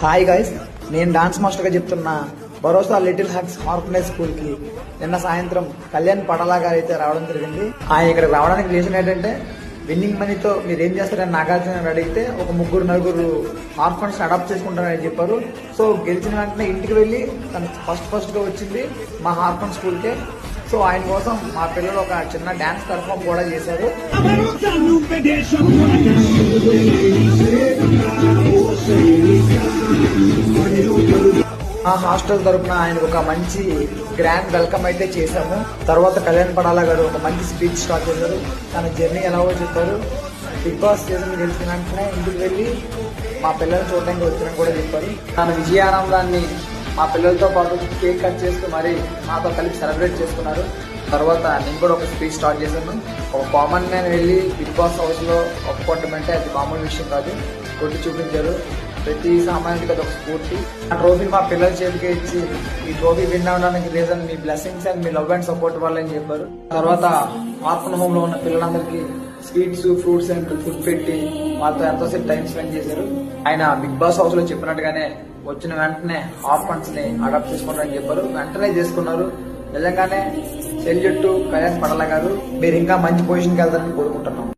Hi guys, నేను dance మాస్టర్గా చెప్తున్న భరోసా లిటిల్ హగ్స్ ఆర్ఫనేజ్ స్కూల్కి నిన్న సాయంత్రం కళ్యాణ్ పడలా గారు అయితే రావడం జరిగింది. ఆయన ఇక్కడ రావడానికి రీజన్ ఏంటంటే విన్నింగ్ మనీతో మీరు ఏం చేస్తారని నాగార్జున అడిగితే ఒక ముగ్గురు నలుగురు ఆర్ఫన్స్ అడాప్ట్ చేసుకుంటారని చెప్పారు. సో గెలిచిన వెంటనే ఇంటికి వెళ్ళి తను ఫస్ట్గా వచ్చింది మా ఆర్ఫన్ స్కూల్కే. సో ఆయన కోసం మా పిల్లలు ఒక చిన్న డాన్స్ పెర్ఫామ్ కూడా చేశారు. ఆ హాస్టల్ తరఫున ఆయనకు ఒక మంచి గ్రాండ్ వెల్కమ్ అయితే చేశాము. తర్వాత కళ్యాణ్ పడాలా గారు ఒక మంచి స్పీచ్ స్టార్ట్ చేశారు. తన జర్నీ ఎలాగో చెప్పారు. బిగ్ బాస్ సీజన్ గెలిచిన వెంటనే ఇంటికి వెళ్ళి మా పిల్లల్ని చూడడానికి వచ్చారని కూడా చెప్పారు. తన విజయానందాన్ని మా పిల్లలతో పాటు కేక్ కట్ చేస్తూ మరి మాతో కలిపి సెలబ్రేట్ చేసుకున్నారు. తర్వాత నేను కూడా ఒక స్పీచ్ స్టార్ట్ చేశాను. ఒక కామన్ మ్యాన్ వెళ్ళి బిగ్ బాస్ హౌస్ లో ఒప్పుకోవటమంటే అది మామూలు విషయం కాదు. కొట్టి చూపించారు. ప్రతి సామాన్యుడికి అది ఒక స్ఫూర్తి. ఆ ట్రోఫీ మా పిల్లల చేతికి ఇచ్చి ఈ ట్రోఫీ విన్ అవడానికి రీజన్ మీ బ్లెస్సింగ్స్ అండ్ మీ లవ్ అండ్ సపోర్ట్ వల్లని చెప్పారు. తర్వాత ఆర్ఫన్ హోమ్ లో ఉన్న పిల్లలందరికీ స్వీట్స్, ఫ్రూట్స్ అండ్ ఫుడ్ పెట్టి వాళ్ళతో ఎంతోసేపు టైం స్పెండ్ చేశారు. ఆయన బిగ్ బాస్ హౌస్ లో చెప్పినట్టుగానే వచ్చిన వెంటనే ఆర్ఫన్స్ ని అడాప్ట్ చేసుకుంటారని చెప్పారు. వెంటనే చేసుకున్నారు. నిజంగానే సెల్యూట్ టు కళ్యాణ్ పడలా గారు. మీరు ఇంకా మంచి పొజిషన్కి వెళ్తారని కోరుకుంటున్నాం.